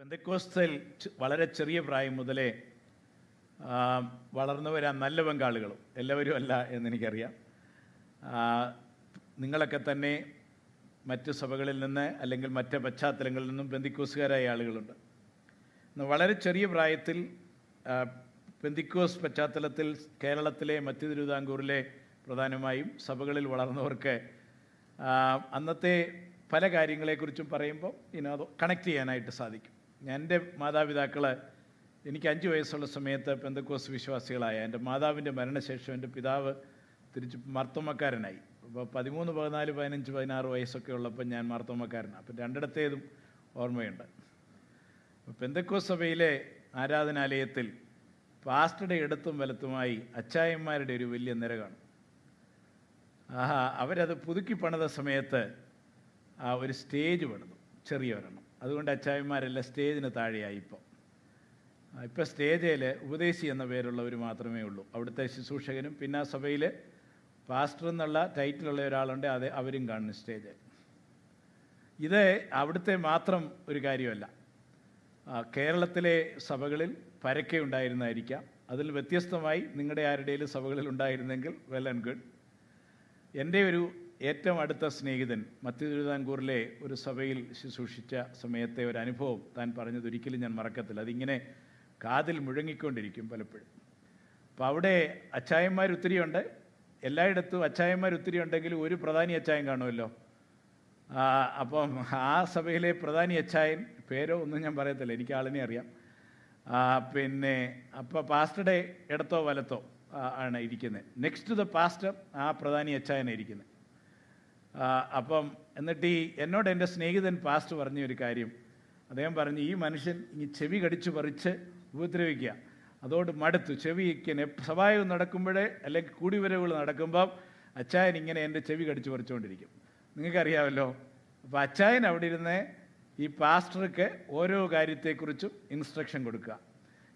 പെന്തക്കോസ്തയിൽ വളരെ ചെറിയ പ്രായം മുതലേ വളർന്നു വരാൻ നല്ല പങ്കാളികളും എല്ലാവരും അല്ല എന്നെനിക്കറിയാം. നിങ്ങളൊക്കെ തന്നെ മറ്റ് സഭകളിൽ നിന്ന് അല്ലെങ്കിൽ മറ്റ് പശ്ചാത്തലങ്ങളിൽ നിന്നും പെന്തിക്കോസുകാരായ ആളുകളുണ്ട്. വളരെ ചെറിയ പ്രായത്തിൽ പെന്തിക്കോസ് പശ്ചാത്തലത്തിൽ കേരളത്തിലെ മധ്യ തിരുവിതാംകൂറിലെ പ്രധാനമായും സഭകളിൽ വളർന്നവർക്ക് അന്നത്തെ പല കാര്യങ്ങളെക്കുറിച്ചും പറയുമ്പോൾ അത് കണക്ട് ചെയ്യാനായിട്ട് സാധിക്കും. എൻ്റെ മാതാപിതാക്കൾ എനിക്ക് 5 വയസ്സുള്ള സമയത്ത് പെന്തക്കോസ് വിശ്വാസികളായ എൻ്റെ മാതാവിൻ്റെ മരണശേഷം എൻ്റെ പിതാവ് തിരിച്ച് മാർത്തോമക്കാരനായി. അപ്പോൾ 13, 14, 15, 16 വയസ്സൊക്കെ ഉള്ളപ്പോൾ ഞാൻ മാർത്തോമക്കാരനാണ്. അപ്പം രണ്ടിടത്തേതും ഓർമ്മയുണ്ട്. പെന്തക്കോസ് സഭയിലെ ആരാധനാലയത്തിൽ പാസ്റ്ററുടെ ഇടത്തും വലത്തുമായി അച്ചായന്മാരുടെ ഒരു വലിയ നിര കാണും. അവരത് പുതുക്കി പണിത സമയത്ത് ഒരു സ്റ്റേജ് പണിതു, ചെറിയ ഒരെണ്ണം. അതുകൊണ്ട് അച്ചായന്മാരെല്ലാം സ്റ്റേജിന് താഴെയായി. ഇപ്പോൾ സ്റ്റേജിൽ ഉപദേശി എന്ന പേരുള്ളവർ മാത്രമേ ഉള്ളൂ. അവിടുത്തെ ശുശ്രൂഷകനും പിന്നെ ആ സഭയിൽ പാസ്റ്റർ എന്നുള്ള ടൈറ്റിലുള്ള ഒരാളുണ്ട്, അത് അവരും കാണുന്നു സ്റ്റേജിൽ. ഇത് അവിടുത്തെ മാത്രം ഒരു കാര്യമല്ല. കേരളത്തിലെ സഭകളിൽ പരക്കെ ഉണ്ടായിരുന്നായിരിക്കാം. അതിൽ വ്യത്യസ്തമായി നിങ്ങളുടെ ആരുടെയും സഭകളിൽ ഉണ്ടായിരുന്നെങ്കിൽ വെൽ ആൻഡ് ഗുഡ്. എൻ്റെ ഒരു ഏറ്റവും അടുത്ത സ്നേഹിതൻ മധ്യ തിരുവിതാംകൂറിലെ ഒരു സഭയിൽ ശുശ്രൂഷിച്ച സമയത്തെ ഒരു അനുഭവം താൻ പറഞ്ഞത് ഒരിക്കലും ഞാൻ മറക്കത്തില്ല. അതിങ്ങനെ കാതിൽ മുഴങ്ങിക്കൊണ്ടിരിക്കും പലപ്പോഴും. അപ്പോൾ അവിടെ അച്ചായന്മാർ ഒത്തിരിയുണ്ട്. എല്ലായിടത്തും അച്ചായന്മാർ ഒത്തിരി ഉണ്ടെങ്കിലും ഒരു പ്രധാനി അച്ചായൻ കാണുമല്ലോ. അപ്പം ആ സഭയിലെ പ്രധാനി അച്ചായൻ, പേരോ ഒന്നും ഞാൻ പറയത്തില്ല, എനിക്ക് ആളിനെ അറിയാം. അപ്പോൾ പാസ്റ്ററുടെ ഇടത്തോ വലത്തോ ആണ് ഇരിക്കുന്നത്. നെക്സ്റ്റ് ടു ദ പാസ്റ്റർ ആ പ്രധാനി അച്ചായനാണ് ഇരിക്കുന്നത്. അപ്പം എന്നിട്ട് എന്നോട് എൻ്റെ സ്നേഹിതൻ പാസ്റ്റർ പറഞ്ഞ ഒരു കാര്യം, അദ്ദേഹം പറഞ്ഞു, ഈ മനുഷ്യൻ ഈ ചെവി കടിച്ചു പറിച്ച് ഉപദ്രവിക്കുക, അതോട് മടുത്തു. ചെവിക്ക് സഭായം നടക്കുമ്പോഴേ അല്ലെങ്കിൽ കൂടിവരവുകൾ നടക്കുമ്പം അച്ചായൻ ഇങ്ങനെ എൻ്റെ ചെവി കടിച്ചു പറിച്ചുകൊണ്ടിരിക്കും. നിങ്ങൾക്കറിയാമല്ലോ. അപ്പോൾ അച്ചായൻ അവിടെ ഇരുന്ന് ഈ പാസ്റ്റർക്ക് ഓരോ കാര്യത്തെക്കുറിച്ചും ഇൻസ്ട്രക്ഷൻ കൊടുക്കുക.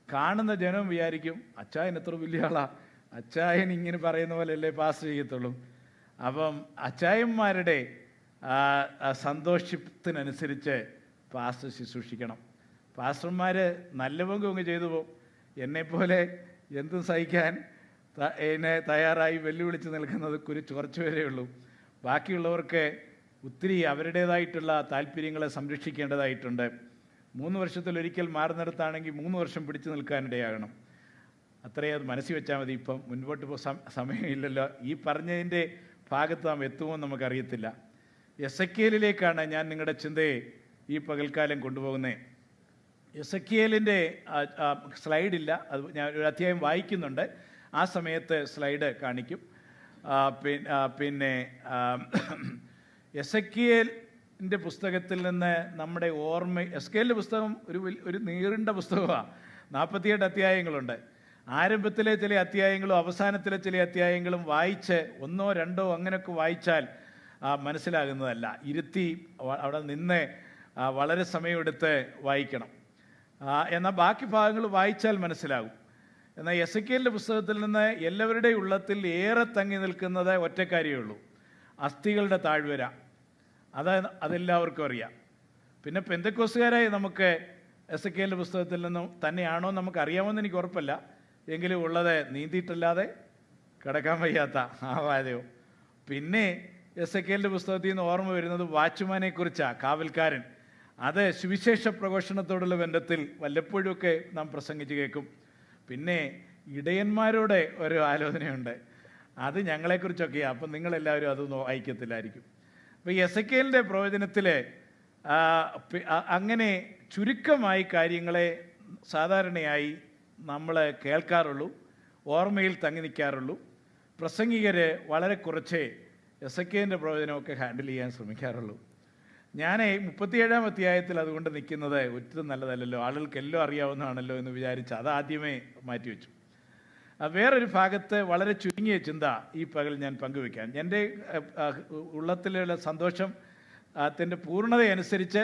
കാണുന്ന ജനം വിചാരിക്കും അച്ചായൻ എത്ര വലിയ ആളാ, അച്ചായൻ ഇങ്ങനെ പറയുന്ന പോലെയല്ലേ പാസ്റ്റർ ചെയ്യത്തുള്ളൂ. അപ്പം അച്ചായന്മാരുടെ സന്തോഷത്തിനനുസരിച്ച് പാസ്റ്റർ ശുശ്രൂഷിക്കണം. പാസ്റ്റർമാർ നല്ല പങ്കും ചെയ്തു പോകും. എന്നെപ്പോലെ എന്തും സഹിക്കാൻ എന്നെ തയ്യാറായി വെല്ലുവിളിച്ച് നിൽക്കുന്നത് കുറച്ച് പേരേ ഉള്ളൂ. ബാക്കിയുള്ളവർക്ക് ഒത്തിരി അവരുടേതായിട്ടുള്ള താല്പര്യങ്ങളെ സംരക്ഷിക്കേണ്ടതായിട്ടുണ്ട്. 3 വർഷത്തിലൊരിക്കൽ മാറുന്നിടത്താണെങ്കിൽ 3 വർഷം പിടിച്ചു നിൽക്കാനിടയാകണം. അത്രയും അത് മനസ്സിൽ വെച്ചാൽ മതി. ഇപ്പം മുൻപോട്ട് സമയമില്ലല്ലോ. ഈ പറഞ്ഞതിൻ്റെ ഭാഗത്ത് നാം എത്തുമോ നമുക്കറിയത്തില്ല. എസെക്കിയേലിലേക്കാണ് ഞാൻ നിങ്ങളുടെ ചിന്തയെ ഈ പകൽക്കാലം കൊണ്ടുപോകുന്നത്. എസെക്കിയേലിൻ്റെ സ്ലൈഡില്ല, അത് ഞാൻ ഒരു അധ്യായം വായിക്കുന്നുണ്ട്, ആ സമയത്ത് സ്ലൈഡ് കാണിക്കും. പിന്നെ എസെക്കിയേലിൻ്റെ പുസ്തകത്തിൽ നിന്ന് നമ്മുടെ ഓർമ്മ, എസെക്കിയേലിൻ്റെ പുസ്തകം ഒരു നീണ്ട പുസ്തകമാണ്. 48 അധ്യായങ്ങളുണ്ട്. ആരംഭത്തിലെ ചില അധ്യായങ്ങളും അവസാനത്തിലെ ചില അധ്യായങ്ങളും വായിച്ച് 1, 2 അങ്ങനെയൊക്കെ വായിച്ചാൽ മനസ്സിലാകുന്നതല്ല. ഇരുത്തി അവിടെ നിന്ന് വളരെ സമയമെടുത്ത് വായിക്കണം. എന്നാൽ ബാക്കി ഭാഗങ്ങൾ വായിച്ചാൽ മനസ്സിലാകും. എന്നാൽ എസെക്കിയേലിൻ്റെ പുസ്തകത്തിൽ നിന്ന് എല്ലാവരുടെയും ഉള്ളത്തിൽ ഏറെ തങ്ങി നിൽക്കുന്നത് ഒറ്റക്കാരിയേ ഉള്ളൂ, അസ്ഥികളുടെ താഴ്വര. അതെല്ലാവർക്കും അറിയാം. പിന്നെ പെന്തക്കോസുകാരായി നമുക്ക് എസെക്കിയേലിൻ്റെ പുസ്തകത്തിൽ നിന്നും തന്നെയാണോ നമുക്കറിയാമെന്ന് എനിക്ക് ഉറപ്പല്ല. എങ്കിലും ഉള്ളത് നീന്തിയിട്ടല്ലാതെ കിടക്കാൻ വയ്യാത്ത ആവാതെയോ. പിന്നെ എസെക്കിയേലിൻ്റെ പുസ്തകത്തിൽ നിന്ന് ഓർമ്മ വരുന്നത് വാച്ച്മാനെ കുറിച്ചാണ്, കാവൽക്കാരൻ. അത് സുവിശേഷ പ്രഘോഷണത്തോടുള്ള ബന്ധത്തിൽ വല്ലപ്പോഴുമൊക്കെ നാം പ്രസംഗിച്ച് കേൾക്കും. പിന്നെ ഇടയന്മാരോടെ ഒരു ആലോചനയുണ്ട്, അത് ഞങ്ങളെക്കുറിച്ചൊക്കെയാണ്. അപ്പം നിങ്ങളെല്ലാവരും അതൊന്നും വായിക്കത്തില്ലായിരിക്കും. അപ്പോൾ ഈ എസെക്കിയേലിൻ്റെ പ്രവചനത്തിൽ അങ്ങനെ ചുരുക്കമായി കാര്യങ്ങളെ സാധാരണയായി നമ്മൾ കേൾക്കാറുള്ളൂ, ഓർമ്മയിൽ തങ്ങി നിൽക്കാറുള്ളൂ. പ്രസംഗികർ വളരെ കുറച്ചേ എസെക്കിയേലിൻ്റെ പ്രവചനമൊക്കെ ഹാൻഡിൽ ചെയ്യാൻ ശ്രമിക്കാറുള്ളൂ. ഞാൻ 37-ാം അധ്യായത്തിൽ അതുകൊണ്ട് നിൽക്കുന്നത് ഒട്ടും നല്ലതല്ലല്ലോ, ആളുകൾക്കെല്ലാം അറിയാവുന്നതാണല്ലോ എന്ന് വിചാരിച്ച് അതാദ്യമേ മാറ്റിവെച്ചു. വേറൊരു ഭാഗത്ത് വളരെ ചുരുങ്ങിയ ചിന്ത ഈ പകൽ ഞാൻ പങ്കുവയ്ക്കാൻ, എൻ്റെ ഉള്ളത്തിലുള്ള സന്തോഷം അതിൻ്റെ പൂർണ്ണതയനുസരിച്ച്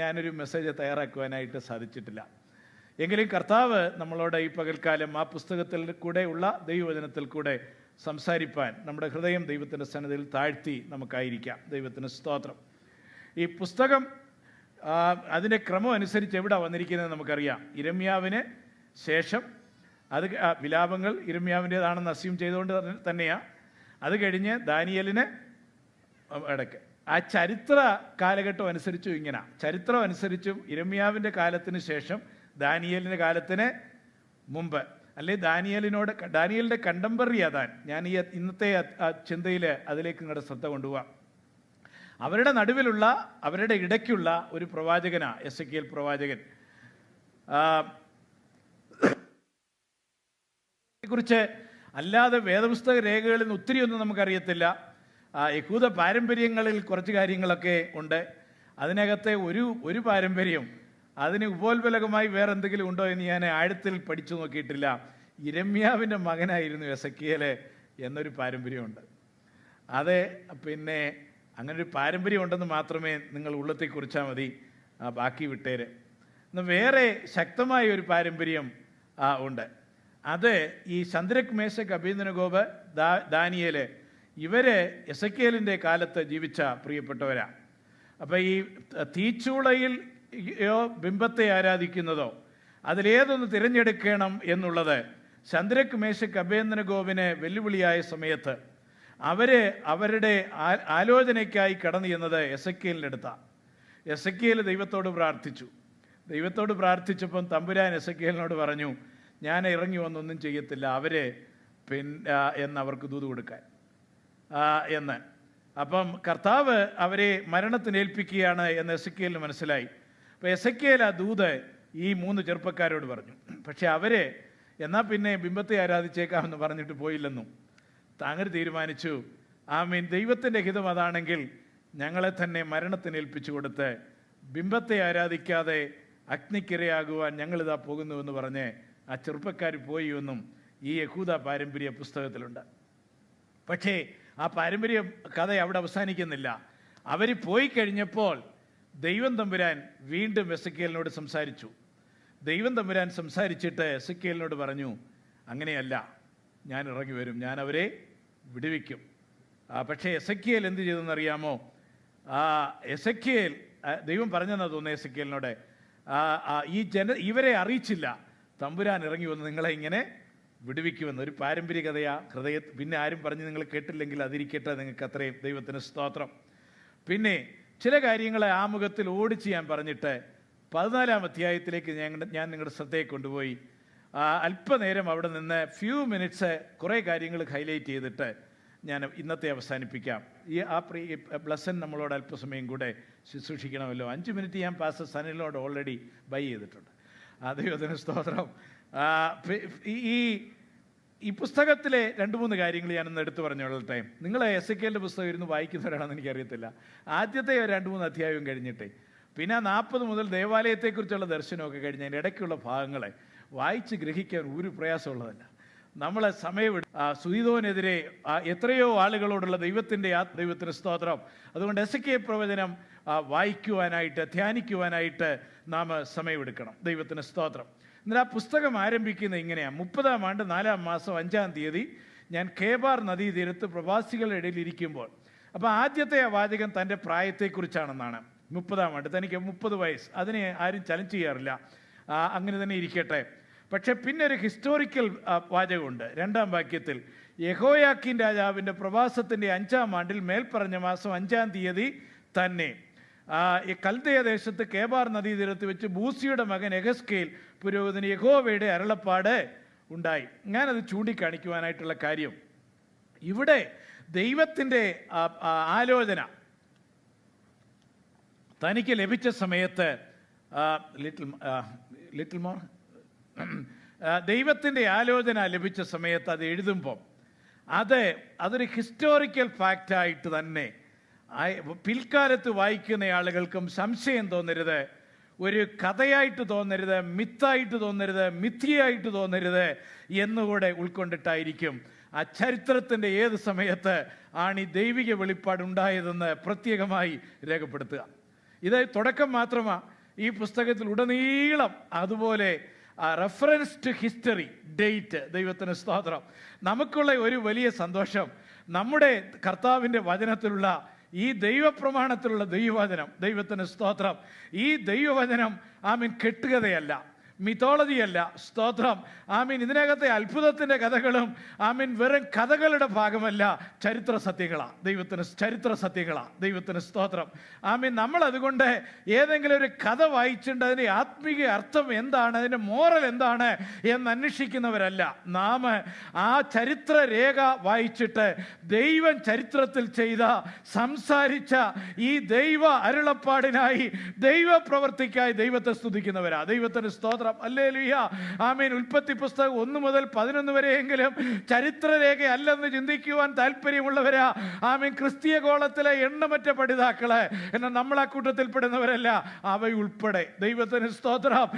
ഞാനൊരു മെസ്സേജ് തയ്യാറാക്കുവാനായിട്ട് സാധിച്ചിട്ടില്ല. എങ്കിലും കർത്താവ് നമ്മളോട് ഈ പകൽക്കാലം ആ പുസ്തകത്തിൽ കൂടെ ഉള്ള ദൈവവചനത്തിൽ കൂടെ സംസാരിപ്പാൻ നമ്മുടെ ഹൃദയം ദൈവത്തിൻ്റെ സന്നിധിയിൽ താഴ്ത്തി നമുക്കായിരിക്കാം. ദൈവത്തിന് സ്തോത്രം. ഈ പുസ്തകം അതിൻ്റെ ക്രമം അനുസരിച്ച് എവിടെ വന്നിരിക്കുന്നത് നമുക്കറിയാം. ഇരമ്യാവിന് ശേഷം അത് വിലാപങ്ങൾ ഇരമ്യാവിൻ്റേതാണെന്ന് അസ്യൂം ചെയ്തുകൊണ്ട് തന്നെയാണ്. അത് കഴിഞ്ഞ് ദാനിയേലിന് ഇടയ്ക്ക് ആ ചരിത്ര കാലഘട്ടം അനുസരിച്ചും ഇങ്ങനെ, ചരിത്രം അനുസരിച്ചും ഇരമ്യാവിൻ്റെ കാലത്തിന് ശേഷം ദാനിയേലിൻ്റെ കാലത്തിന് മുമ്പ്, അല്ലെങ്കിൽ ദാനിയേലിൻ്റെ കണ്ടംപററി അതാൻ. ഞാൻ ഈ ഇന്നത്തെ ചിന്തയിൽ അതിലേക്ക് നിങ്ങളുടെ ശ്രദ്ധ കൊണ്ടുപോകാം. അവരുടെ നടുവിലുള്ള, അവരുടെ ഇടയ്ക്കുള്ള ഒരു പ്രവാചകനാണ് എസെക്കിയേൽ പ്രവാചകൻ. കുറിച്ച് അല്ലാതെ വേദപുസ്തക രേഖകളിൽ നിന്ന് ഒത്തിരിയൊന്നും നമുക്കറിയത്തില്ല. യഹൂദ പാരമ്പര്യങ്ങളിൽ കുറച്ച് കാര്യങ്ങളൊക്കെ ഉണ്ട്. അതിനകത്തെ ഒരു പാരമ്പര്യം, അതിന് ഉപോത്ബലകമായി വേറെ എന്തെങ്കിലും ഉണ്ടോ എന്ന് ഞാൻ ആഴത്തിൽ പഠിച്ചു നോക്കിയിട്ടില്ല. ഇരമ്യാവിൻ്റെ മകനായിരുന്നു എസെക്കിയേൽ എന്നൊരു പാരമ്പര്യമുണ്ട്. അത് പിന്നെ അങ്ങനെ ഒരു പാരമ്പര്യം ഉണ്ടെന്ന് മാത്രമേ നിങ്ങൾ ഉള്ളത്തിൽ കുറിച്ചാൽ മതി, ബാക്കി വിട്ടേര്. എന്നാൽ വേറെ ശക്തമായ ഒരു പാരമ്പര്യം ഉണ്ട്. അത് ഈ ശദ്രക്, മേശക്, അബേദ്നെഗോ, ദാനിയേൽ, ഇവര് എസെക്കിയേലിൻ്റെ കാലത്ത് ജീവിച്ച പ്രിയപ്പെട്ടവരാണ്. അപ്പം ഈ തീച്ചൂളയിൽ ബിംബത്തെ ആരാധിക്കുന്നതോ അതിലേതൊന്ന് തിരഞ്ഞെടുക്കണം എന്നുള്ളത് ശദ്രക്, മേശക്, അബേദ്നെഗോവിന് വെല്ലുവിളിയായ സമയത്ത് അവരുടെ ആലോചനയ്ക്കായി കടന്നു ചെന്നത് എസെക്കിയേലിൻ്റെ അടുത്താണ്. എസെക്കിയേൽ ദൈവത്തോട് പ്രാർത്ഥിച്ചപ്പം തമ്പുരാൻ എസെക്കിയേലിനോട് പറഞ്ഞു, ഞാൻ ഇറങ്ങി വന്നൊന്നും ചെയ്യത്തില്ല, എന്നവർക്ക് ദൂത് കൊടുക്കാൻ എന്ന്. അപ്പം കർത്താവ് അവരെ മരണത്തിനേൽപ്പിക്കുകയാണ് എന്ന് എസെക്കിയേലിന് മനസ്സിലായി. അപ്പോൾ എസെക്കിയേൽ ആ ദൂത് ഈ 3 ചെറുപ്പക്കാരോട് പറഞ്ഞു. പക്ഷെ അവരെ എന്നാൽ പിന്നെ ബിംബത്തെ ആരാധിച്ചേക്കാമെന്ന് പറഞ്ഞിട്ട് പോയില്ലെന്നും താങ്കൾ തീരുമാനിച്ചു, ദൈവത്തിൻ്റെ ഹിതം അതാണെങ്കിൽ ഞങ്ങളെ തന്നെ മരണത്തിനേൽപ്പിച്ചു കൊടുത്ത് ബിംബത്തെ ആരാധിക്കാതെ അഗ്നിക്കിരയാകുവാൻ ഞങ്ങളിതാ പോകുന്നുവെന്ന് പറഞ്ഞ് ആ ചെറുപ്പക്കാർ പോയി എന്നും ഈ യഹൂദ പാരമ്പര്യ പുസ്തകത്തിലുണ്ട്. പക്ഷേ ആ പാരമ്പര്യ കഥ അവിടെ അവസാനിക്കുന്നില്ല. അവർ പോയി കഴിഞ്ഞപ്പോൾ ദൈവം തമ്പുരാൻ വീണ്ടും എസെക്കിയേലിനോട് സംസാരിച്ചു. ദൈവം തമ്പുരാൻ സംസാരിച്ചിട്ട് എസെക്കിയേലിനോട് പറഞ്ഞു, അങ്ങനെയല്ല, ഞാൻ ഇറങ്ങി വരും, ഞാൻ അവരെ വിടുവിക്കും. പക്ഷേ എസെക്കിയേൽ എന്ത് ചെയ്തെന്നറിയാമോ? എസെക്കിയേൽ ദൈവം പറഞ്ഞെന്നാ തോന്നുന്നത് എസെക്കിയേലിനോട്, ഇവരെ അറിയിച്ചില്ല തമ്പുരാൻ ഇറങ്ങി വന്ന് നിങ്ങളെ ഇങ്ങനെ വിടുവിക്കുമെന്ന്. ഒരു പാരമ്പര്യ കഥയാ. പിന്നെ ആരും പറഞ്ഞ് നിങ്ങൾ കേട്ടില്ലെങ്കിൽ അതിരിക്കട്ടെ, നിങ്ങൾക്ക് അത്രയും ദൈവത്തിന് സ്തോത്രം. പിന്നെ ചില കാര്യങ്ങളെ ആമുഖത്തിൽ ഓടിച്ച് ഞാൻ പറഞ്ഞിട്ട് 14-ാം അധ്യായത്തിലേക്ക് ഞാൻ നിങ്ങളുടെ ശ്രദ്ധയെ കൊണ്ടുപോയി. അല്പനേരം അവിടെ നിന്ന് മിനിറ്റ്സ് കുറേ കാര്യങ്ങൾ ഹൈലൈറ്റ് ചെയ്തിട്ട് ഞാൻ ഇന്നത്തെ അവസാനിപ്പിക്കാം. ബ്ലസ്സൻ നമ്മളോട് അല്പസമയം കൂടെ ശുശ്രൂഷിക്കണമല്ലോ. 5 മിനിറ്റ് ഞാൻ പാസ്റ്റർ സനിലിനോട് ഓൾറെഡി ബൈ ചെയ്തിട്ടുണ്ട്. ദൈവത്തിന് സ്തോത്രം. ഈ പുസ്തകത്തിലെ 2-3 കാര്യങ്ങൾ ഞാനൊന്ന് എടുത്തു പറഞ്ഞോളൂ. ടൈം നിങ്ങൾ എസെക്കിയേലിൻ്റെ പുസ്തകം ഇരുന്ന് വായിക്കുന്നവരാണെന്ന് എനിക്കറിയത്തില്ല. ആദ്യത്തെ 2-3 അധ്യായവും കഴിഞ്ഞിട്ടേ പിന്നെ 40 മുതൽ ദേവാലയത്തെക്കുറിച്ചുള്ള ദർശനമൊക്കെ കഴിഞ്ഞ് അതിൻ്റെ ഇടയ്ക്കുള്ള ഭാഗങ്ങളെ വായിച്ച് ഗ്രഹിക്കാൻ ഒരു പ്രയാസമുള്ളതല്ല. നമ്മളെ സുഹിതോനെതിരെ എത്രയോ ആളുകളോടുള്ള ദൈവത്തിന് സ്തോത്രം. അതുകൊണ്ട് എസെക്കിയേൽ പ്രവചനം വായിക്കുവാനായിട്ട്, ധ്യാനിക്കുവാനായിട്ട് നാം സമയമെടുക്കണം. ദൈവത്തിന് സ്തോത്രം. എന്നാൽ ആ പുസ്തകം ആരംഭിക്കുന്നത് ഇങ്ങനെയാണ്. 30-ാം ആണ്ട് 4-ാം മാസം 5-ാം തീയതി ഞാൻ കേബാർ നദീതീരത്ത് പ്രവാസികളുടെ ഇടയിൽ ഇരിക്കുമ്പോൾ. അപ്പോൾ ആദ്യത്തെ ആ വാചകം തൻ്റെ പ്രായത്തെക്കുറിച്ചാണെന്നാണ്. 30-ാം ആണ്ട്, തനിക്ക് 30 വയസ്സ്. അതിനെ ആരും ചലഞ്ച് ചെയ്യാറില്ല, അങ്ങനെ തന്നെ ഇരിക്കട്ടെ. പക്ഷെ പിന്നെ ഒരു ഹിസ്റ്റോറിക്കൽ വാചകമുണ്ട് 2-ാം വാക്യത്തിൽ. യെഹോയാക്കീൻ രാജാവിൻ്റെ പ്രവാസത്തിൻ്റെ 5-ാം ആണ്ടിൽ മേൽപ്പറഞ്ഞ മാസം 5-ാം തീയതി തന്നെ കൽദയ ദേശത്ത് കേബാർ നദീതീരത്ത് വെച്ച് ബൂസിയുടെ മകൻ യെഹെസ്കേൽ പുരോഹിതന് യഹോവയുടെ അരുളപ്പാട് ഉണ്ടായി. ഞാനത് ചൂണ്ടിക്കാണിക്കുവാനായിട്ടുള്ള കാര്യം, ഇവിടെ ദൈവത്തിൻ്റെ ആലോചന തനിക്ക് ലഭിച്ച സമയത്ത് ദൈവത്തിൻ്റെ ആലോചന ലഭിച്ച സമയത്ത് അത് എഴുതുമ്പം അതൊരു ഹിസ്റ്റോറിക്കൽ ഫാക്റ്റായിട്ട് തന്നെ പിൽക്കാലത്ത് വായിക്കുന്ന ആളുകൾക്കും സംശയം തോന്നരുത്, ഒരു കഥയായിട്ട് തോന്നരുത്, മിത്തായിട്ട് തോന്നരുത്, മിഥ്യയായിട്ട് തോന്നരുത് എന്നുകൂടെ ഉൾക്കൊണ്ടിട്ടായിരിക്കും ആ ചരിത്രത്തിൻ്റെ ഏത് സമയത്ത് ആണ് ഈ ദൈവിക വെളിപ്പാടുണ്ടായതെന്ന് പ്രത്യേകമായി രേഖപ്പെടുത്തുക. ഇത് തുടക്കം മാത്രമാണ്. ഈ പുസ്തകത്തിൽ ഉടനീളം അതുപോലെ റെഫറൻസ് ടു ഹിസ്റ്ററി, ഡേറ്റ്. ദൈവത്തിന് സ്തോത്രം. നമുക്കുള്ള ഒരു വലിയ സന്തോഷം നമ്മുടെ കർത്താവിൻ്റെ വചനത്തിലുള്ള ഈ ദൈവപ്രമാണത്തിലുള്ള ദൈവവചനം, ദൈവത്തിന് സ്തോത്രം, ഈ ദൈവവചനം കെട്ടുകഥയല്ല, മിത്തോളജിയല്ല. സ്തോത്രം. ഇതിനകത്തെ അത്ഭുതത്തിൻ്റെ കഥകളും വെറും കഥകളുടെ ഭാഗമല്ല, ചരിത്ര സത്യങ്ങളാണ്. ചരിത്ര സത്യങ്ങളാണ്. ദൈവത്തിന് സ്തോത്രം. നമ്മളതുകൊണ്ട് ഏതെങ്കിലും ഒരു കഥ വായിച്ചിട്ട് അതിൻ്റെ ആത്മീയ അർത്ഥം എന്താണ്, അതിൻ്റെ മോറൽ എന്താണ് എന്ന് അന്വേഷിക്കുന്നവരല്ല നാം. ആ ചരിത്ര രേഖ വായിച്ചിട്ട് ദൈവം ചരിത്രത്തിൽ ചെയ്ത, സംസാരിച്ച ഈ ദൈവ അരുളപ്പാടിനായി, ദൈവപ്രവർത്തിക്കായി ദൈവത്തെ സ്തുതിക്കുന്നവരാ. ദൈവത്തിന് സ്തോത്രം. ഹല്ലേലൂയ. ഉൽപ്പത്തി പുസ്തകം 1 മുതൽ 11 വരെയെങ്കിലും ചരിത്രരേഖ അല്ലെന്ന് ചിന്തിക്കുവാൻ താല്പര്യമുള്ളവരാ. ക്രിസ്തീയ കോളത്തിലെ എണ്ണമറ്റ പഠിതാക്കള്. എന്നാൽ നമ്മൾ ആ കൂട്ടത്തിൽപ്പെടുന്നവരല്ല, അവയുൾപ്പെടെ. ദൈവത്തിന് സ്തോത്രം.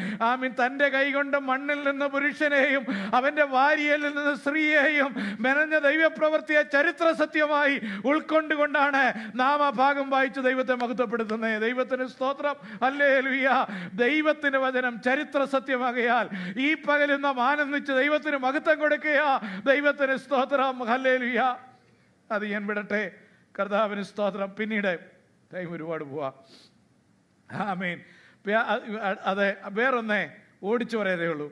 തന്റെ കൈകൊണ്ട് മണ്ണിൽ നിന്ന് പുരുഷനെയും അവന്റെ ഭാര്യയിൽ നിന്ന് സ്ത്രീയെയും മെനഞ്ഞ ദൈവപ്രവൃത്തിയെ ചരിത്ര സത്യമായി ഉൾക്കൊണ്ടുകൊണ്ടാണ് നാം ആ ഭാഗം വായിച്ച് ദൈവത്തെ മഹത്വപ്പെടുത്തുന്നത്. ദൈവത്തിന് സ്തോത്രം. ഹല്ലേലൂയ. ദൈവത്തിന്റെ വചനം ചരിത്ര സത്യമാകയാൽ ഈ പകലിൽ നാം ആനന്ദിച്ച് ദൈവത്തിന് മഹത്വം കൊടുക്കുക. ദൈവത്തിന് സ്തോത്രം. ഹല്ലേലൂയ. അത് ഞാൻ വിടട്ടെ. കർത്താവിന് സ്തോത്രം. പിന്നീട് ടൈം ഒരുപാട് പോവാ. അതെ, വേറൊന്നേ ഓടിച്ചു പറയതേ ഉള്ളൂ.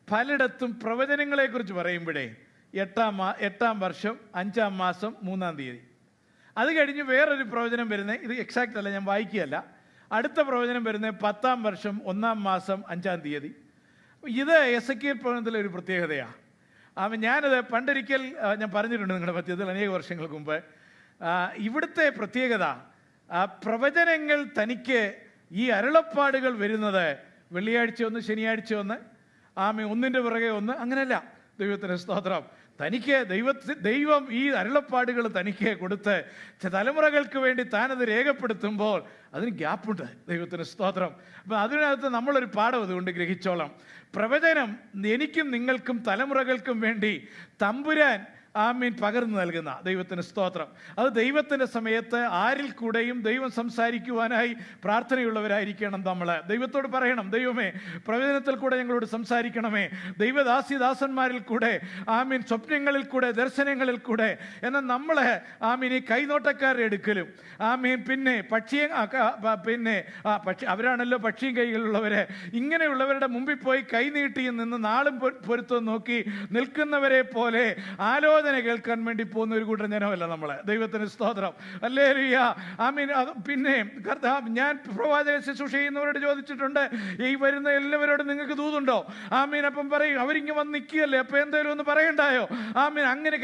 പലയിടത്തും പ്രവചനങ്ങളെ കുറിച്ച് പറയുമ്പോഴേ 8-ാം വർഷം 5-ാം മാസം 3-ാം തീയതി, അത് കഴിഞ്ഞ് വേറൊരു പ്രവചനം വരുന്നത്, ഇത് എക്സാക്റ്റ് അല്ല, ഞാൻ വായിക്കുകയല്ല, അടുത്ത പ്രവചനം വരുന്നത് 10-ാം വർഷം 1-ാം മാസം 5-ാം തീയതി. ഇത് എസെക്കിയേൽ പ്രവചനത്തിലെ ഒരു പ്രത്യേകതയാണ്. ഞാനത് പണ്ടൊരിക്കൽ ഞാൻ പറഞ്ഞിട്ടുണ്ട് നിങ്ങളുടെ മധ്യത്തിൽ അനേക വർഷങ്ങൾക്ക് മുമ്പ്. ഇവിടുത്തെ പ്രത്യേകത, പ്രവചനങ്ങൾ തനിക്ക് ഈ അരുളപ്പാടുകൾ വരുന്നത് വെള്ളിയാഴ്ച ഒന്ന്, ശനിയാഴ്ച ഒന്ന്, ഒന്നിൻ്റെ പുറകെ ഒന്ന്, അങ്ങനെയല്ല. ദൈവത്തിന് സ്തോത്രം. തനിക്ക് ദൈവം ഈ അരുളപ്പാടുകൾ തനിക്ക് കൊടുത്ത് തലമുറകൾക്ക് വേണ്ടി താനത് രേഖപ്പെടുത്തുമ്പോൾ അതിന് ഗ്യാപ്പുണ്ട്. ദൈവത്തിന് സ്തോത്രം. അപ്പം അതിനകത്ത് നമ്മളൊരു പാഠം അതുകൊണ്ട് ഗ്രഹിച്ചോളാം. പ്രവചനം എനിക്കും നിങ്ങൾക്കും തലമുറകൾക്കും വേണ്ടി തമ്പുരാൻ പകർന്നു നൽകുന്ന. ദൈവത്തിന് സ്തോത്രം. അത് ദൈവത്തിൻ്റെ സമയത്ത് ആരിൽ കൂടെയും ദൈവം സംസാരിക്കുവാനായി പ്രാർത്ഥനയുള്ളവരായിരിക്കണം നമ്മൾ. ദൈവത്തോട് പറയണം, ദൈവമേ പ്രവചനത്തിൽ കൂടെ ഞങ്ങളോട് സംസാരിക്കണമേ. ദൈവദാസിദാസന്മാരിൽ കൂടെ, സ്വപ്നങ്ങളിൽ കൂടെ, ദർശനങ്ങളിൽ കൂടെ. എന്നാൽ നമ്മൾ ഈ കൈനോട്ടക്കാരുടെ എടുക്കലും പിന്നെ അവരാണല്ലോ പക്ഷിയും കൈകളുള്ളവര്. ഇങ്ങനെയുള്ളവരുടെ മുമ്പിൽ പോയി കൈനീട്ടിയും നിന്ന് നാളും പൊരുത്തം നോക്കി നിൽക്കുന്നവരെ പോലെ ആലോചന കേൾക്കാൻ വേണ്ടി പോകുന്ന ഒരു കൂട്ടം ജനമല്ല നമ്മളെ. ദൈവത്തിന് സ്തോത്രം. ഹല്ലേലൂയ. പിന്നെ ഞാൻ പ്രവാചക ശുശ്രൂഷ ചെയ്യുന്നവരോട് ചോദിച്ചിട്ടുണ്ട്, ഈ വരുന്ന എല്ലാവരോടും നിങ്ങൾക്ക് ദൂതുണ്ടോ? അപ്പം പറയും, അവരിങ്ങ് വന്ന് നിൽക്കുകയല്ലേ, അപ്പൊ എന്തായാലും ഒന്ന് പറയണ്ടായോ? അങ്ങനെ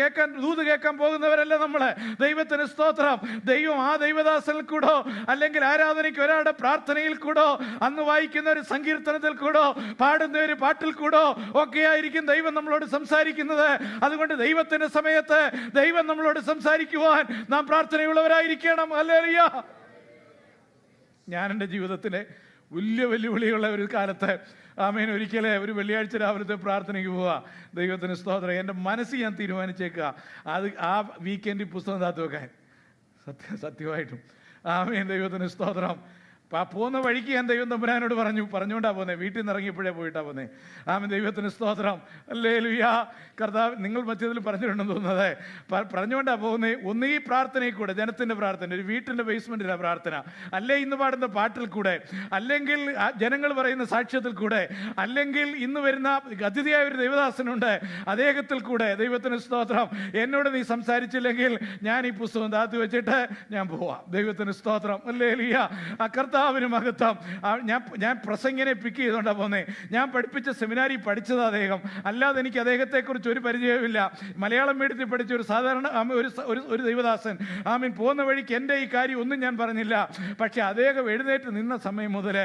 ദൂത് കേൾക്കാൻ പോകുന്നവരല്ല നമ്മളെ. ദൈവത്തിന് സ്തോത്രം. ദൈവം ആ ദൈവദാസനിൽ കൂടോ, അല്ലെങ്കിൽ ആരാധനയ്ക്ക് ഒരാളുടെ പ്രാർത്ഥനയിൽ കൂടോ, അന്ന് വായിക്കുന്ന ഒരു സങ്കീർത്തനത്തിൽ കൂടോ, പാടുന്ന ഒരു പാട്ടിൽ കൂടോ ഒക്കെ ആയിരിക്കും ദൈവം നമ്മളോട് സംസാരിക്കുന്നത്. അതുകൊണ്ട് ദൈവത്തിന്റെ സമയത്ത് ദൈവം നമ്മളോട് സംസാരിക്കുവാൻ നാം പ്രാർത്ഥനയുള്ളവരായിരിക്കണം. ഹല്ലേലൂയ. ഞാൻ എൻ്റെ ജീവിതത്തിലെ വലിയ വെല്ലുവിളിയുള്ള ഒരു കാലത്ത് ഒരിക്കലേ ഒരു വെള്ളിയാഴ്ച രാവിലത്തെ പ്രാർത്ഥനയ്ക്ക് പോവുക. ദൈവത്തിന് സ്തോത്രം. എൻ്റെ മനസ്സ് ഞാൻ തീരുമാനിച്ചേക്കുക, അത് ആ വീക്കെൻഡിൽ പുസ്തകം താത്തു വെക്കാൻ. സത്യമായിട്ടും ദൈവത്തിന് സ്തോത്രം. പോകുന്ന വഴിക്ക് ഞാൻ ദൈവം തമ്പുരാനോട് പറഞ്ഞുകൊണ്ടാ പോകുന്നത്. വീട്ടിൽ നിന്ന് ഇറങ്ങിയപ്പോഴേ പോയിട്ടാ പോകുന്നത്. ദൈവത്തിന് സ്തോത്രം. ഹല്ലേലൂയ. കർത്താവ് നിങ്ങൾ മധ്യത്തിൽ പറഞ്ഞിട്ടുണ്ടെന്ന് തോന്നുന്നത് പറഞ്ഞുകൊണ്ടാ പോകുന്നത്. ഒന്ന് ഈ പ്രാർത്ഥനയിൽ കൂടെ, ജനത്തിൻ്റെ പ്രാർത്ഥന, ഒരു വീട്ടിൻ്റെ ബേസ്മെൻറ്റിലെ പ്രാർത്ഥന, അല്ലെ ഇന്ന് പാടുന്ന പാട്ടിൽ കൂടെ, അല്ലെങ്കിൽ ജനങ്ങൾ പറയുന്ന സാക്ഷ്യത്തിൽ കൂടെ, അല്ലെങ്കിൽ ഇന്ന് വരുന്ന അതിഥിയായ ഒരു ദൈവദാസനുണ്ട്, അദ്ദേഹത്തിൽ കൂടെ. ദൈവത്തിന് സ്തോത്രം. എന്നോട് നീ സംസാരിച്ചില്ലെങ്കിൽ ഞാൻ ഈ പുസ്തകം താത്തി വെച്ചിട്ട് ഞാൻ പോവാം. ദൈവത്തിന് സ്തോത്രം. ഹല്ലേലൂയ. കർത്താവിന് മഹത്വം. ഞാൻ പ്രസംഗിനെ പിക്ക് ചെയ്തുകൊണ്ടാണ് പോകുന്നത്. ഞാൻ പഠിപ്പിച്ച സെമിനാരി പഠിച്ചത് അദ്ദേഹം, അല്ലാതെ എനിക്ക് അദ്ദേഹത്തെക്കുറിച്ച് ഒരു പരിചയമില്ല. മലയാളം മീഡിയത്തിൽ പഠിച്ച ഒരു സാധാരണ ഒരു ദൈവദാസൻ. പോകുന്ന വഴിക്ക് എൻ്റെ ഈ കാര്യം ഒന്നും ഞാൻ പറഞ്ഞില്ല. പക്ഷെ അദ്ദേഹം എഴുന്നേറ്റ് നിന്ന സമയം മുതൽ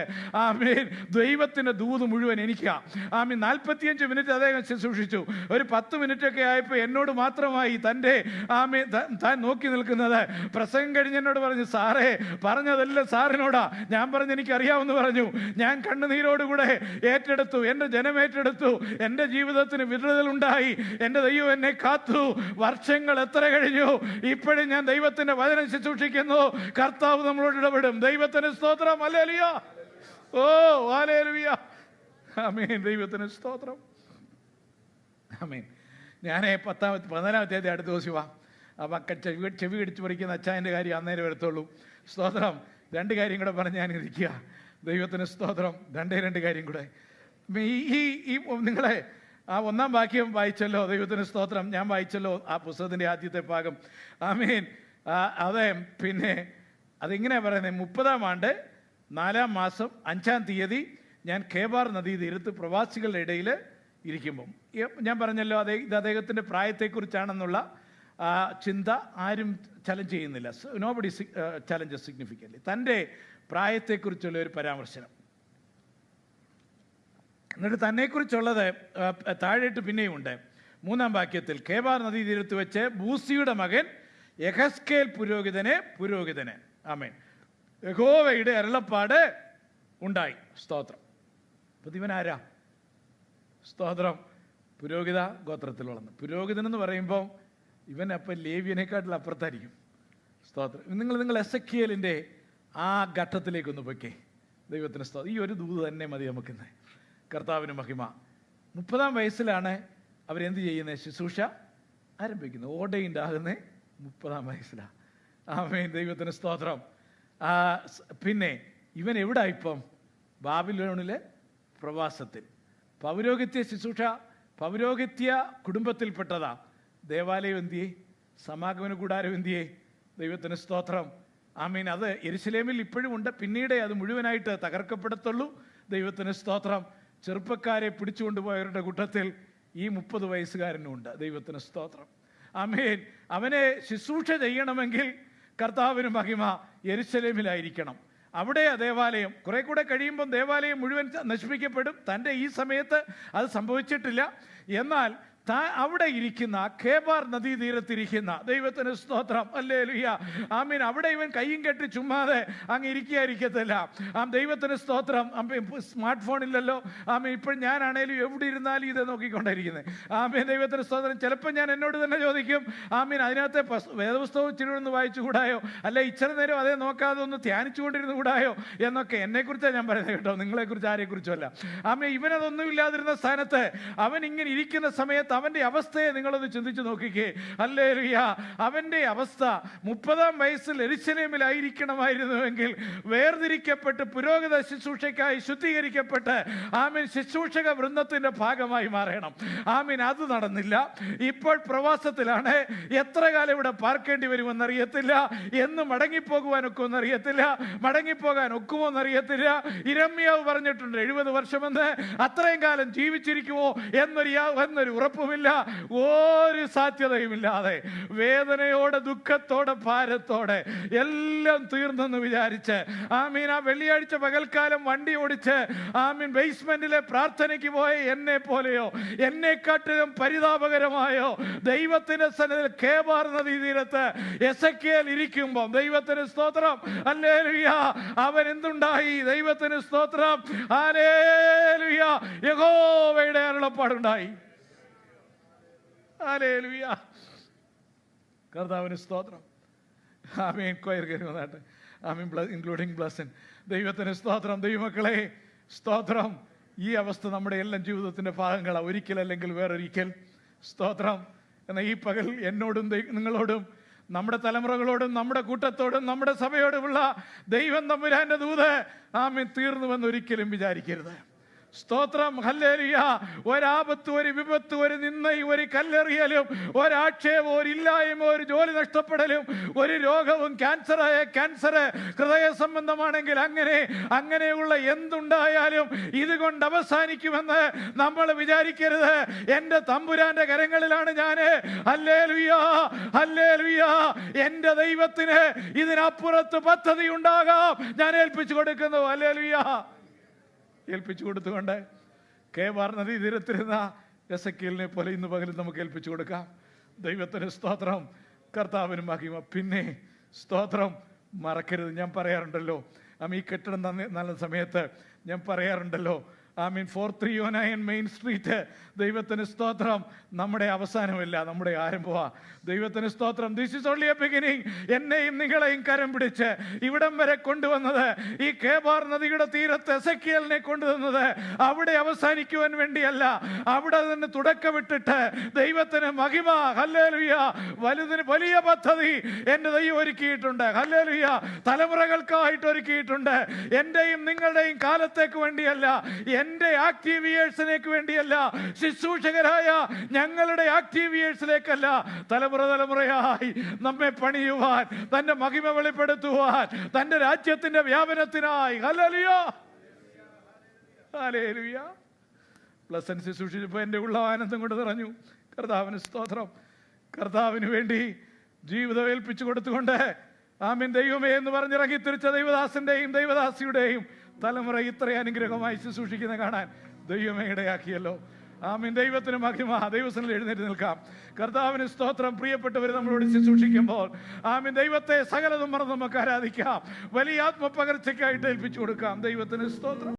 ദൈവത്തിൻ്റെ ദൂത് മുഴുവൻ എനിക്കാ. 45 മിനിറ്റ് അദ്ദേഹം ശുശ്രൂഷിച്ചു. ഒരു 10 മിനിറ്റൊക്കെ ആയപ്പോൾ എന്നോട് മാത്രമായി താൻ നോക്കി നിൽക്കുന്നത്. പ്രസംഗം കഴിഞ്ഞ് എന്നോട് പറഞ്ഞു, സാറേ പറഞ്ഞതെല്ലാം സാറിനോടാ. ഞാൻ പറഞ്ഞു, എനിക്കറിയാമെന്ന് പറഞ്ഞു. ഞാൻ കണ്ണുനീരോടുകൂടെ ഏറ്റെടുത്തു. എൻ്റെ ജനം ഏറ്റെടുത്തു. എൻ്റെ ജീവിതത്തിന് വിടുതലുണ്ടായി. എൻ്റെ ദൈവം എന്നെ കാത്തു. വർഷങ്ങൾ എത്ര കഴിഞ്ഞു, ഇപ്പോഴും ഞാൻ ദൈവത്തിൻ്റെ വചനം ശുശ്രൂഷിക്കുന്നു. കർത്താവ് നമ്മളോട് ഇടപെടും. ദൈവത്തിന് സ്തോത്രം. ഹല്ലേലൂയ. ഓ ഹല്ലേലൂയ. ആമേൻ. ദൈവത്തിന് സ്തോത്രം. ആമേൻ. ഞാൻ 14-ാമത്തെ തീയതി അടുത്ത ദിവസം ആ മക്കൾ ചെവി കടിച്ച് പറിക്കുന്ന അച്ചായൻ്റെ കാര്യം അന്നേരം വരത്തുള്ളൂ. സ്തോത്രം. 2 കാര്യം കൂടെ പറഞ്ഞ് ഞാൻ ഇരിക്കുക. ദൈവത്തിന് സ്തോത്രം. 2 കാര്യം കൂടെ. ഈ നിങ്ങളെ ആ 1-ാം വാക്യം വായിച്ചല്ലോ. ദൈവത്തിന് സ്തോത്രം. ഞാൻ വായിച്ചല്ലോ ആ പുസ്തകത്തിൻ്റെ ആദ്യത്തെ ഭാഗം. ആമേൻ. അതെ, പിന്നെ അതിങ്ങനെയാണ് പറയുന്നത്. 30-ാം ആണ്ട് 4-ാം മാസം 5-ാം തീയതി ഞാൻ കേബാർ നദീ തീരത്ത് പ്രവാസികളുടെ ഇടയിൽ ഇരിക്കുമ്പം, ഞാൻ പറഞ്ഞല്ലോ ഇത് അദ്ദേഹത്തിൻ്റെ പ്രായത്തെക്കുറിച്ചാണെന്നുള്ള ചിന്ത ആരും ചലഞ്ച് ചെയ്യുന്നില്ല. Nobody challenge significantly. തൻ്റെ പ്രായത്തെക്കുറിച്ചുള്ള ഒരു പരാമർശനം. എന്നിട്ട് തന്നെക്കുറിച്ചുള്ളത് താഴേട്ട് പിന്നെയുമുണ്ട്. 3-ാം വാക്യത്തിൽ കേബാർ നദീ തീരത്ത് വെച്ച് ബൂസിയുടെ മകൻ യഹസ്കേൽ പുരോഹിതനെ ആമേൻ യഹോവയുടെ അരുളപ്പാട് ഉണ്ടായി. സ്തോത്രം. അപ്പം ഇവനാരാ? സ്തോത്രം. പുരോഹിത ഗോത്രത്തിൽ വളർന്നു. പുരോഹിതനെന്ന് പറയുമ്പോൾ ഇവൻ അപ്പം ലേവ്യനേക്കാട്ടിൽ അപ്പുറത്തായിരിക്കും. സ്തോത്രം. നിങ്ങൾ എസെക്കിയേലിൻ്റെ ആ ഘട്ടത്തിലേക്കൊന്ന് പൊയ്ക്കേ. ദൈവത്തിന് സ്തോത്രം. ഈ ഒരു ദൂത് തന്നെ മതി നമുക്കിന്ന്. കർത്താവിന് മഹിമ. 30-ാം വയസ്സിലാണ് അവരെന്ത് ചെയ്യുന്നത്? ശുശ്രൂഷ ആരംഭിക്കുന്നത്. ഓർഡൈൻഡ് ആകുന്നത് 30-ാം വയസ്സിലാണ്. ആമേൻ. ദൈവത്തിന് സ്തോത്രം. പിന്നെ ഇവൻ എവിടെ ഇപ്പം? ബാബിലോണിലെ പ്രവാസത്തിൽ. പൗരോഹിത്യ ശുശ്രൂഷ, പൗരോഹിത്യ കുടുംബത്തിൽപ്പെട്ടതാ. ദേവാലയം എന്തിയേ? സമാഗമന കൂടാരം എന്തിയേ? ദൈവത്തിന് സ്തോത്രം. ആമീൻ. അത് യെരുശലേമിൽ ഇപ്പോഴും ഉണ്ട്. പിന്നീടേ അത് മുഴുവനായിട്ട് തകർക്കപ്പെടത്തുള്ളൂ. ദൈവത്തിന് സ്തോത്രം. ചെറുപ്പക്കാരെ പിടിച്ചുകൊണ്ടുപോയവരുടെ കൂട്ടത്തിൽ ഈ 30 വയസ്സുകാരനും ഉണ്ട്. ദൈവത്തിന് സ്തോത്രം. ആമേൻ. അവനെ ശുശ്രൂഷ ചെയ്യണമെങ്കിൽ കർത്താവിന് മഹിമ യെരുശലേമിലായിരിക്കണം. അവിടെ ദേവാലയം കുറെ കൂടെ കഴിയുമ്പം ദേവാലയം മുഴുവൻ നശിപ്പിക്കപ്പെടും. തൻ്റെ ഈ സമയത്ത് അത് സംഭവിച്ചിട്ടില്ല. എന്നാൽ അവിടെ ഇരിക്കുന്ന കേബാർ നദീ തീരത്തിരിക്കുന്ന ദൈവത്തിന് സ്തോത്രം. ഹല്ലേലൂയ. ആമീൻ. അവിടെ ഇവൻ കയ്യും കെട്ടി ചുമ്മാതെ അങ്ങ് ഇരിക്കത്തില്ല. ദൈവത്തിന് സ്തോത്രം. സ്മാർട്ട് ഫോണില്ലല്ലോ. ആമീൻ. ഇപ്പോഴും ഞാനാണേലും എവിടെ ഇരുന്നാലും ഇത് നോക്കിക്കൊണ്ടിരിക്കുന്നത്. ആമീൻ. ദൈവത്തിന് സ്തോത്രം. ചിലപ്പോൾ ഞാൻ എന്നോട് തന്നെ ചോദിക്കും, ആമീൻ, അതിനകത്തെ വേദപുസ്തകം ഇച്ചിരി വായിച്ചു കൂടായോ? അല്ല ഇച്ചിരി നേരം അതേ നോക്കാതെ ഒന്ന് ധ്യാനിച്ചുകൊണ്ടിരുന്നു കൂടായോ എന്നൊക്കെ. എന്നെക്കുറിച്ചാണ് ഞാൻ പറയുന്നത് കേട്ടോ, നിങ്ങളെക്കുറിച്ച് ആരെക്കുറിച്ചുമല്ല. ആമീൻ. ഇവനതൊന്നും ഇല്ലാതിരുന്ന സ്ഥാനത്ത് അവൻ ഇങ്ങനെ ഇരിക്കുന്ന സമയത്ത് അവൻ്റെ അവസ്ഥയെ നിങ്ങളൊന്ന് ചിന്തിച്ചു നോക്കിക്കേ. ഹല്ലേലൂയ. അവൻ്റെ അവസ്ഥ 30-ാം വയസ്സിൽ യെരുശലേമിലായിരിക്കണമായിരുന്നുവെങ്കിൽ വേർതിരിക്കപ്പെട്ട് പുരോഹിത ശുശ്രൂഷയ്ക്കായി ശുദ്ധീകരിക്കപ്പെട്ട് ആമീൻ ശുശ്രൂഷക വൃന്ദത്തിൻ്റെ ഭാഗമായി മാറണം. ആമീൻ. അത് നടന്നില്ല. ഇപ്പോൾ പ്രവാസത്തിലാണ്. എത്ര കാലം ഇവിടെ പാർക്കേണ്ടി വരുമെന്നറിയത്തില്ല. എന്ന് മടങ്ങിപ്പോകുവാൻ ഒക്കുമെന്നറിയത്തില്ല. മടങ്ങിപ്പോകാൻ ഒക്കുമോന്നറിയത്തില്ല. ഇരമ്യാവ് പറഞ്ഞിട്ടുണ്ട് 70 വർഷമെന്ന്. അത്രയും കാലം ജീവിച്ചിരിക്കുമോ എന്നൊരു ഉറപ്പുമില്ല. ഒരു സാധ്യതയുമില്ലാതെ വേദനയോടെ ദുഃഖത്തോടെ ഭാരത്തോടെ എല്ലാം തീർന്നെന്ന് വിചാരിച്ച് ആമീൻ ആ വെള്ളിയാഴ്ച പകൽക്കാലം വണ്ടി ഓടിച്ച് ആമീൻ ബേസ്മെന്റിലെ പ്രാർത്ഥനയ്ക്ക് പോയ എന്നെ പോലെയോ എന്നെക്കാട്ടിലും പരിതാപകരമായോ ദൈവത്തിന്റെ സന്നിധിയിൽ കേബാർ നദീ തീരത്ത് എസെക്കിയേൽ ഇരിക്കുമ്പോൾ ദൈവത്തിന് സ്തോത്രം. ഹല്ലേലൂയ. അവൻ എന്തുണ്ടായി? ദൈവത്തിന് സ്തോത്രം. ഹല്ലേലൂയ. യഹോവയുടെ അരുളപ്പാടുണ്ടായി. ഹല്ലേലൂയ. കർത്താവിന് സ്തോത്രം. ആമീൻ. കൊയർ കരുവന്നാട്ടെ. ആമീൻ. Including blessing. ദൈവത്തിന് സ്തോത്രം. ദൈവമക്കളെ സ്തോത്രം. ഈ അവസ്ഥ നമ്മുടെ എല്ലാം ജീവിതത്തിൻ്റെ ഭാഗങ്ങളാണ്, ഒരിക്കലല്ലെങ്കിൽ വേറൊരിക്കൽ. സ്തോത്രം. എന്നാൽ ഈ പകൽ എന്നോടും നിങ്ങളോടും നമ്മുടെ തലമുറകളോടും നമ്മുടെ കൂട്ടത്തോടും നമ്മുടെ സഭയോടുമുള്ള ദൈവം തമ്പുരാന്റെ ദൂത് ആമീൻ തീർന്നുവെന്നൊരിക്കലും വിചാരിക്കരുത്. സ്തോത്രം. ഹല്ലേലൂയ. ഒരാപത്ത്, ഒരു വിപത്ത്, ഒരു നിന്ദയും, ഒരു കല്ലെറിയലും, ഒരാക്ഷേപവും, ഒരു ഇല്ലായ്മ, ഒരു ജോലി നഷ്ടപ്പെടലും, ഒരു രോഗവും, ക്യാൻസർ ഹൃദയ സംബന്ധമാണെങ്കിൽ അങ്ങനെയുള്ള എന്തുണ്ടായാലും ഇതുകൊണ്ട് അവസാനിക്കുമെന്ന് നമ്മൾ വിചാരിക്കരുത്. എൻ്റെ തമ്പുരാന്റെ കരങ്ങളിലാണ് ഞാൻ. ഹല്ലേലൂയ. ഹല്ലേലൂയ. എൻ്റെ ദൈവത്തിന് ഇതിനപ്പുറത്ത് പദ്ധതി ഉണ്ടാകാം. ഞാൻ ഏൽപ്പിച്ചു കൊടുക്കുന്നു. ഹല്ലേലൂയ. ഏൽപ്പിച്ചു കൊടുത്തുകൊണ്ട് കേബാർ നദീ തീരത്തിരുന്ന എസെക്കിയേലിനെ പോലെ ഇന്ന് പകലും നമുക്ക് ഏൽപ്പിച്ചു കൊടുക്കാം. ദൈവത്തിന് സ്തോത്രം. കർത്താവിന് മഹിമ. പിന്നെ സ്തോത്രം. മറക്കരുത്. ഞാൻ പറയാറുണ്ടല്ലോ, ഈ കെട്ടിടം നല്ല സമയത്ത് ഞാൻ പറയാറുണ്ടല്ലോ, 4309 മെയിൻ സ്ട്രീറ്റ്. ദൈവത്തിന് സ്തോത്രം. നമ്മുടെ അവസാനമില്ല, നമ്മുടെ ആരംഭമാണ്. ദൈവത്തിന് സ്തോത്രം. This is only A beginning. എന്നെയും നിങ്ങളെയും കരം പിടിച്ച് ഇവിടം വരെ കൊണ്ടുവന്നത്, ഈ കേബാർ നദിയുടെ തീരത്ത് എസെക്കിയേലിനെ കൊണ്ടുവന്നത് അവിടെ അവസാനിക്കുവാൻ വേണ്ടിയല്ല, അവിടെ നിന്ന് തുടക്കമിട്ടിട്ട് ദൈവത്തിന് മഹിമ, ഹല്ലേലൂയ, വലിയ പദ്ധതി എൻ്റെ ദൈവം ഒരുക്കിയിട്ടുണ്ട്. ഹല്ലേലൂയ, തലമുറകൾക്കായിട്ട് ഒരുക്കിയിട്ടുണ്ട്. എൻ്റെയും നിങ്ങളുടെയും കാലത്തേക്ക് വേണ്ടിയല്ല, എൻ്റെ ആക്റ്റീവ് ഇയേഴ്സിലേക്ക് വേണ്ടിയല്ല, ശുശ്രൂഷകരായ ഞങ്ങളുടെ ആക്റ്റീവ് ഇയേഴ്സിലേക്കല്ല, തലമുറയായി നമ്മെ പണിയുവാൻ, തന്റെ മഹിമ വെളിപ്പെടുത്തുവാൻ, തന്റെ രാജ്യത്തിന്റെ വ്യാപനത്തിനായി. ഹല്ലേലൂയ, ഹല്ലേലൂയ. പ്ലസന്റ് ശുശ്രൂഷിച്ചപ്പോൾ എൻ്റെ ഉള്ള ആനന്ദം കൊണ്ട് നിറഞ്ഞു. കർത്താവിന് സ്തോത്രം. കർത്താവിന് വേണ്ടി ജീവിതം ഏൽപ്പിച്ചു കൊടുത്തുകൊണ്ട് ആമേൻ ദൈവമേ എന്ന് പറഞ്ഞിറങ്ങി തിരിച്ച ദൈവദാസന്റെയും ദൈവദാസിയുടെയും തലമുറ ഇത്ര അനുഗ്രഹമായി ശുശ്രൂഷിക്കുന്ന കാണാൻ ദൈവമേ ഇടയാക്കിയല്ലോ. ആമേൻ. ദൈവത്തിന് മഹിമ. ദൈവസന്നിധിയിൽ എഴുന്നേറ്റ് നിൽക്കാം. കർത്താവിന് സ്തോത്രം. പ്രിയപ്പെട്ടവർ നമ്മളോട് ശുശ്രൂഷിക്കുമ്പോൾ ആമേൻ ദൈവത്തെ സകലതും മറന്ന് നമുക്ക് ആരാധിക്കാം. വലിയ ആത്മപകർച്ചയ്ക്കായിട്ട് ഏൽപ്പിച്ചു കൊടുക്കാം. ദൈവത്തിന് സ്തോത്രം.